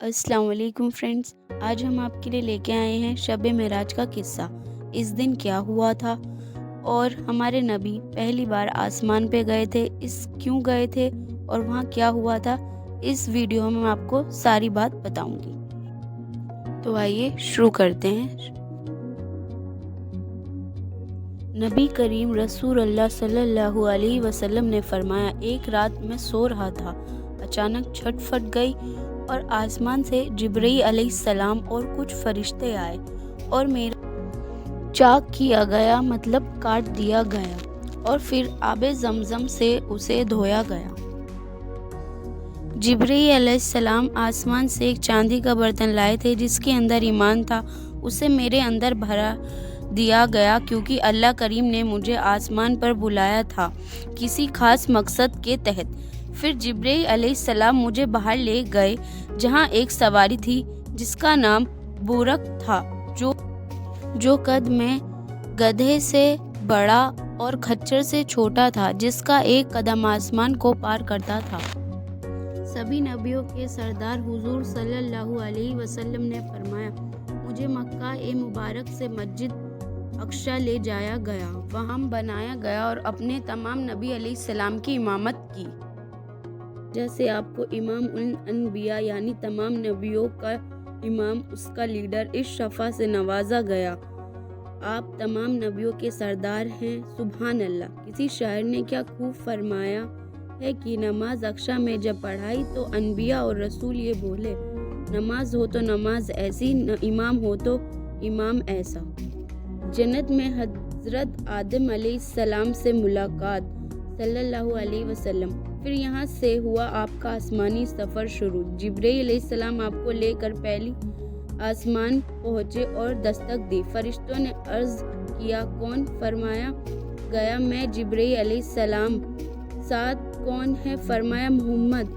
अस्सलाम वालेकुम फ्रेंड्स। आज हम आपके लिए लेके आए हैं शब मेराज का किस्सा। इस दिन क्या हुआ था और हमारे नबी पहली बार आसमान पे गए थे, क्यों गए थे और वहाँ क्या हुआ था, इस वीडियो में मैं आपको सारी बात बताऊंगी। तो आइए शुरू करते हैं। नबी करीम रसूल अल्लाह सल्लल्लाहु अलैहि वसल्लम ने फरमाया, एक रात मैं सो रहा था, अचानक छत फट गई और आसमान से जिब्रील अलैहिस्सलाम और कुछ फरिश्ते आए और मेरा चाक किया गया, मतलब काट दिया गया, और फिर आबे ज़मज़म से उसे धोया गया। जिब्रील अलैहिस्सलाम आसमान से एक चांदी का बर्तन लाए थे जिसके अंदर ईमान था। उसे मेरे अंदर भरा दिया गया क्योंकि अल्लाह करीम ने मुझे आसमान पर बुलाया था किसी खास मकसद के तहत। फिर जिब्रील अलैहिस्सलाम मुझे बाहर ले गए जहाँ एक सवारी थी जिसका नाम बुरक था, जो कद में गधे से बड़ा और खच्चर से छोटा था, जिसका एक कदम आसमान को पार करता था। सभी नबियों के सरदार हुजूर सल्लल्लाहु अलैहि वसल्लम ने फरमाया, मुझे मक्का ए मुबारक से मस्जिद अक्सा ले जाया गया, वहाँ बनाया गया और अपने तमाम नबी अलैहिस्सलाम की इमामत की। जैसे आपको इमाम उल अनबिया यानी तमाम नबियों का इमाम, उसका लीडर, इस शफ़ा से नवाजा गया। आप तमाम नबियों के सरदार हैं। सुभान अल्लाह। किसी शायर ने क्या खूब फरमाया है कि नमाज अक्शा में जब पढ़ाई तो अनबिया और रसूल ये बोले, नमाज हो तो नमाज ऐसी, इमाम हो तो इमाम ऐसा। जन्नत में हजरत आदम अलैहिस्सलाम से मुलाकात सल्लल्लाहु अलैहि वसल्लम। फिर यहाँ से हुआ आपका आसमानी सफ़र शुरू। जिब्रील अलैहिस्सलाम आपको लेकर पहली आसमान पहुँचे और दस्तक दी। फरिश्तों ने अर्ज़ किया, कौन? फरमाया गया, मैं जिब्रील अलैहिस्सलाम। साथ कौन है? फरमाया मोहम्मद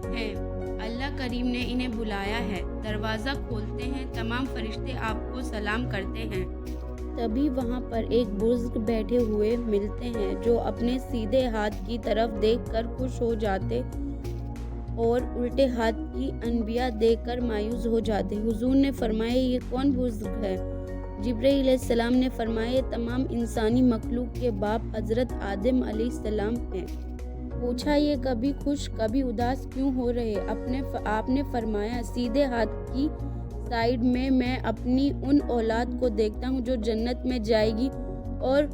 है। अल्लाह करीम ने इन्हें बुलाया है। दरवाज़ा खोलते हैं, तमाम फरिश्ते आपको सलाम करते हैं। तभी वहाँ पर एक बुजुर्ग बैठे हुए मिलते हैं जो अपने सीधे हाथ की तरफ देखकर खुश हो जाते और उल्टे हाथ की अनबिया देखकर मायूस हो जाते। हुजूर ने फरमाया, ये कौन बुजुर्ग है? जिब्रील अलैहिस्सलाम ने फरमाया, ये तमाम इंसानी मखलूक के बाप हजरत आदम अलैहिस्सलाम हैं। पूछा, ये कभी खुश कभी उदास क्यों हो रहे? आपने फरमाया, सीधे हाथ की साइड में मैं अपनी उन औलाद को देखता हूँ जो जन्नत में जाएगी और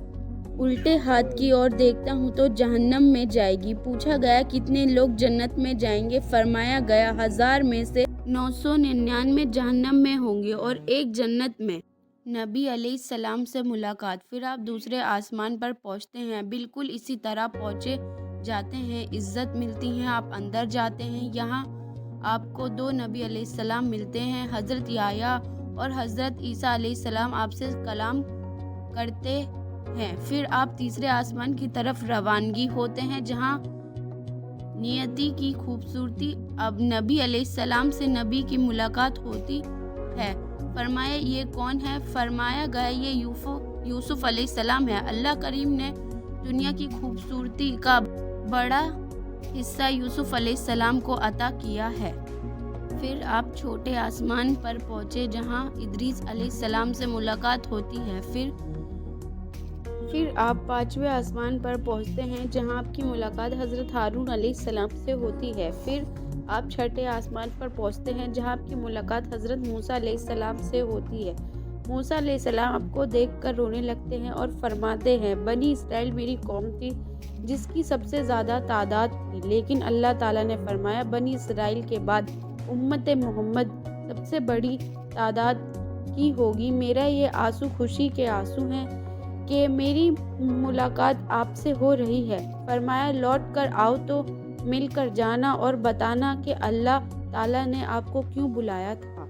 उल्टे हाथ की ओर देखता हूँ तो जहन्नम में जाएगी। पूछा गया, कितने लोग जन्नत में जाएंगे? फरमाया गया, 1000 में से 999 जहन्नम में होंगे और एक जन्नत में। नबी अलैहिस्सलाम से मुलाकात। फिर आप दूसरे आसमान पर पहुँचते हैं, बिल्कुल इसी तरह पहुँचे जाते हैं, इज्जत मिलती है, आप अंदर जाते हैं। यहाँ आपको 2 नबी अलैहिस्सलाम मिलते हैं, हज़रत याह्या और हज़रत ईसा अलैहिस्सलाम आपसे कलाम करते हैं। फिर आप तीसरे आसमान की तरफ रवानगी होते हैं जहाँ नियति की खूबसूरती। अब नबी अलैहिस्सलाम से नबी की मुलाकात होती है। फरमाया, ये कौन है? फरमाया गया, ये यूसुफ अलैहिस्सलाम है। अल्लाह करीम ने दुनिया की खूबसूरती का बड़ा हिस्सा यूसुफ अलैहिस्सलाम को अता किया है। फिर आप छोटे आसमान पर पहुँचे जहाँ इदरीस अलैहिस्सलाम से मुलाकात होती है। फिर आप 5वें आसमान पर पहुँचते हैं जहाँ आपकी मुलाकात हज़रत हारून अलैहिस्सलाम से होती है। फिर आप 6ठे आसमान पर पहुँचते हैं जहाँ आपकी मुलाकात हज़रत मूसा अलैहिस्सलाम से होती है। मूसा अलैहिस्सलाम आपको देखकर रोने लगते हैं और फरमाते हैं, बनी इसराइल मेरी कौम थी जिसकी सबसे ज़्यादा तादाद थी, लेकिन अल्लाह ताला ने फरमाया, बनी इसराइल के बाद उम्मत मोहम्मद सबसे बड़ी तादाद की होगी। मेरा ये आंसू खुशी के आंसू हैं कि मेरी मुलाकात आपसे हो रही है। फरमाया, लौट कर आओ तो मिल कर जाना और बताना कि अल्लाह ताला ने आपको क्यों बुलाया था।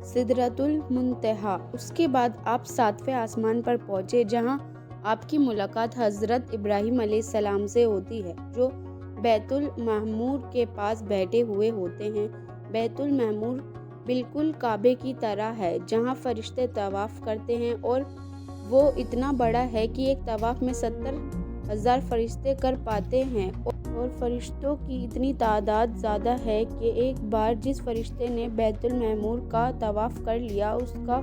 सिदरतुल मुंतहा। उसके बाद आप 7वें आसमान पर पहुँचे जहाँ आपकी मुलाकात हज़रत इब्राहीम अलैहिस्सलाम से होती है, जो बैतुल महमूर के पास बैठे हुए होते हैं। बैतुल महमूर बिल्कुल काबे की तरह है जहाँ फरिश्ते तवाफ़ करते हैं और वो इतना बड़ा है कि एक तवाफ़ में 70,000 फरिश्ते कर पाते हैं اور فرشتوں کی اتنی تعداد زیادہ ہے کہ ایک بار جس فرشتے نے بیت المعمور کا طواف کر لیا اس کا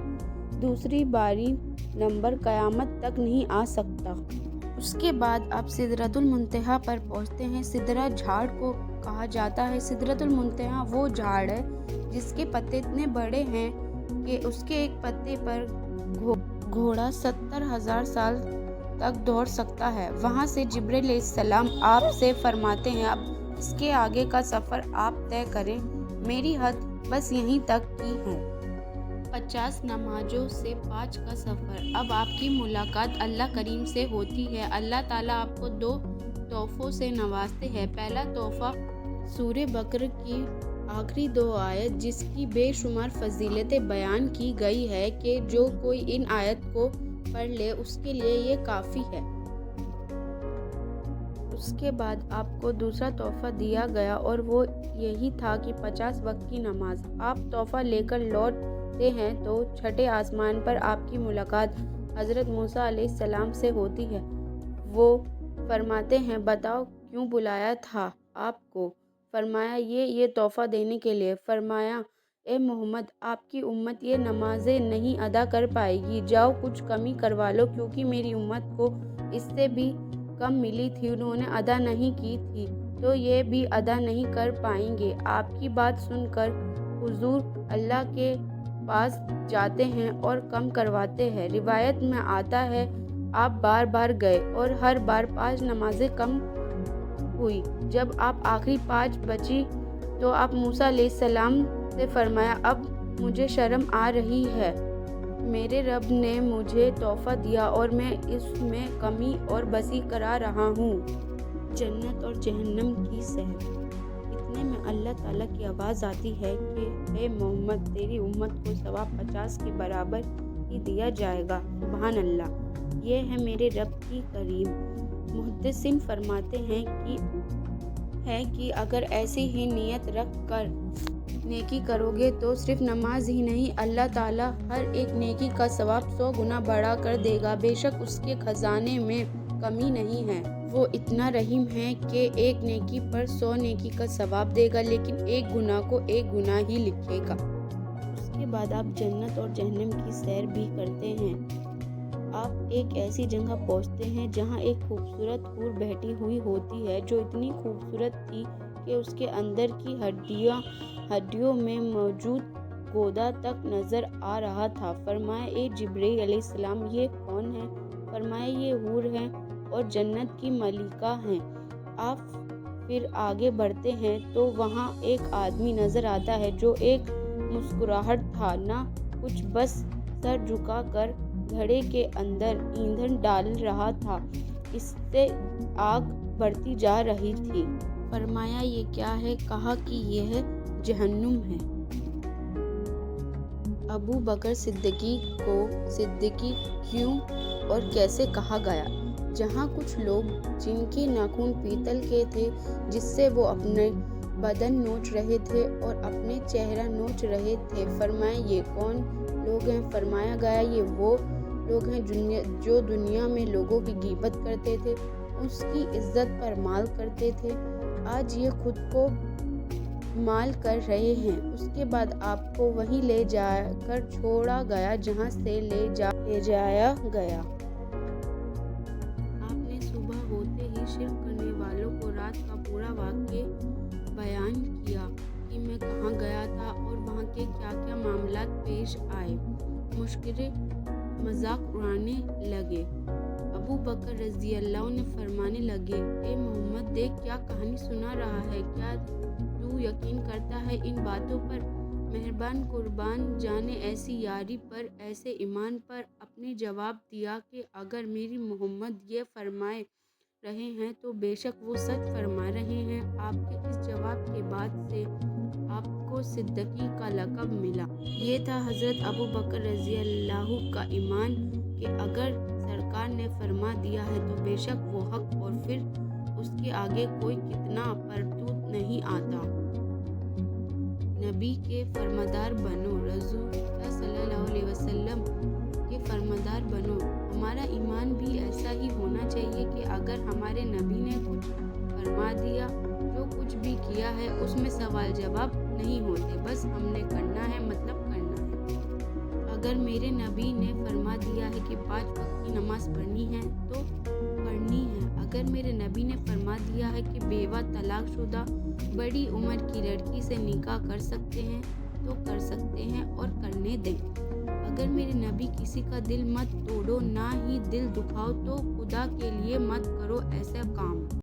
دوسری باری نمبر قیامت تک نہیں آ سکتا۔ اس کے بعد آپ سدرۃ المنتہا پر پہنچتے ہیں۔ سدرہ جھاڑ کو کہا جاتا ہے۔ سدرۃ المنتہا وہ جھاڑ ہے جس کے پتے اتنے بڑے ہیں کہ اس کے ایک پتے پر گھوڑا 70,000 سال تک دوڑ سکتا ہے۔ وہاں سے جبرائیل علیہ السلام آپ سے فرماتے ہیں اب اس کے آگے کا سفر آپ طے کریں، میری حد بس یہیں تک کی ہے۔ 50 نمازوں سے 5 کا سفر۔ اب آپ کی ملاقات اللہ کریم سے ہوتی ہے۔ اللہ تعالیٰ آپ کو 2 تحفوں سے نوازتے ہیں۔ پہلا تحفہ سورہ بقرہ کی آخری 2 آیت جس کی بے شمار فضیلتیں بیان کی گئی ہے کہ جو کوئی ان آیت کو پڑھ لے اس کے لیے یہ کافی ہے۔ اس کے بعد آپ کو دوسرا تحفہ دیا گیا اور وہ یہی تھا کہ 50 وقت کی نماز۔ آپ تحفہ لے کر لوٹتے ہیں تو چھٹے آسمان پر آپ کی ملاقات حضرت موسیٰ علیہ السلام سے ہوتی ہے۔ وہ فرماتے ہیں بتاؤ کیوں بلایا تھا آپ کو؟ فرمایا یہ تحفہ دینے کے لیے۔ فرمایا اے محمد آپ کی امت یہ نمازیں نہیں ادا کر پائے گی، جاؤ کچھ کمی کروا لو کیونکہ میری امت کو اس سے بھی کم ملی تھی، انہوں نے ادا نہیں کی تھی تو یہ بھی ادا نہیں کر پائیں گے۔ آپ کی بات سن کر حضور اللہ کے پاس جاتے ہیں اور کم کرواتے ہیں۔ روایت میں آتا ہے آپ بار بار گئے اور ہر بار 5 نمازیں کم ہوئی۔ جب آپ آخری 5 بچی تو آپ موسیٰ علیہ السلام سے فرمایا اب مجھے شرم آ رہی ہے، میرے رب نے مجھے تحفہ دیا اور میں اس میں کمی اور بسی کرا رہا ہوں۔ جنت اور جہنم کی سیر۔ اتنے میں اللہ تعالیٰ کی آواز آتی ہے کہ اے محمد تیری امت کو ثواب 50 کے برابر ہی دیا جائے گا۔ سبحان اللہ، یہ ہے میرے رب کی کریم۔ محدثین فرماتے ہیں کہ اگر ایسی ہی نیت رکھ کر نیکی کرو گے تو صرف نماز ہی نہیں، اللہ تعالیٰ ہر ایک نیکی کا ثواب 100 گنا بڑھا کر دے گا۔ بے شک اس کے خزانے میں کمی نہیں ہے، وہ اتنا رحیم ہے کہ ایک نیکی پر 100 نیکی کا ثواب دے گا لیکن ایک گناہ کو 1 گناہ ہی لکھے گا۔ اس کے بعد آپ جنت اور جہنم کی سیر بھی کرتے ہیں۔ آپ ایک ایسی جگہ پہنچتے ہیں جہاں ایک خوبصورت حور بیٹھی ہوئی ہوتی ہے جو اتنی خوبصورت تھی کہ اس کے اندر کی ہڈیوں میں موجود گودا تک نظر آ رہا تھا۔ فرمایا اے جبرائیل علیہ السلام یہ کون ہے؟ فرمایا یہ حور ہیں اور جنت کی ملکہ ہیں۔ آپ پھر آگے بڑھتے ہیں تو وہاں ایک آدمی نظر آتا ہے جو ایک مسکراہٹ تھا نہ کچھ، بس سر جھکا کر گھڑے کے اندر ایندھن ڈال رہا تھا، اس سے آگ بڑھتی جا رہی تھی۔ فرمایا یہ کیا ہے؟ کہا کہ یہ جہنم ہے۔ ابو بکر صدیق کو صدیقی کیوں اور کیسے کہا گیا؟ جہاں کچھ لوگ جن کے ناخن پیتل کے تھے جس سے وہ اپنے بدن نوچ رہے تھے اور اپنے چہرہ نوچ رہے تھے۔ فرمایا یہ کون لوگ ہیں؟ فرمایا گیا یہ وہ لوگ ہیں جو دنیا میں لوگوں کی غیبت کرتے تھے، اس کی عزت پر مال کرتے تھے، آج یہ خود کو مال کر رہے ہیں۔ اس کے بعد آپ کو وہیں لے جا کر چھوڑا گیا جہاں سے لے جایا گیا۔ آپ نے صبح ہوتے ہی شرک کرنے والوں کو رات کا پورا واقعہ بیان کیا کہ میں کہاں گیا تھا اور وہاں کے کیا کیا معاملات پیش آئے۔ مشکرے مذاق اڑانے لگے۔ ابو بکر رضی اللہ عنہ فرمانے لگے اے محمد دیکھ کیا کہانی سنا رہا ہے، کیا تو یقین کرتا ہے ان باتوں پر؟ مہربان قربان جانے ایسی یاری پر، ایسے ایمان پر۔ اپنے جواب دیا کہ اگر میری محمد یہ فرمائے رہے ہیں تو بے شک وہ سچ فرما رہے ہیں۔ آپ کے اس جواب کے بعد سے آپ کو صدیقی کا لقب ملا۔ یہ تھا حضرت ابو بکر رضی اللہ کا ایمان کہ اگر سرکار نے فرما دیا ہے تو بے شک وہ حق، اور پھر اس کے آگے کوئی کتنا پرتوت نہیں آتا۔ نبی کے فرمانبردار بنو، رسول اللہ صلی اللہ علیہ وسلم کے فرمانبردار بنو۔ ہمارا ایمان بھی ایسا ہی ہونا چاہیے کہ اگر ہمارے نبی نے کچھ فرما دیا جو کچھ بھی کیا ہے اس میں سوال جواب نہیں ہوتے، بس ہم نے کرنا ہے، مطلب کرنا ہے۔ اگر میرے نبی نے فرما دیا ہے کہ 5 وقت کی نماز پڑھنی ہے تو پڑھنی ہے۔ اگر میرے نبی نے فرما دیا ہے کہ بیوہ طلاق شدہ بڑی عمر کی لڑکی سے نکاح کر سکتے ہیں تو کر سکتے ہیں اور کرنے دیں۔ اگر میرے نبی کسی کا دل مت توڑو نہ ہی دل دکھاؤ تو خدا کے لیے مت کرو ایسا کام۔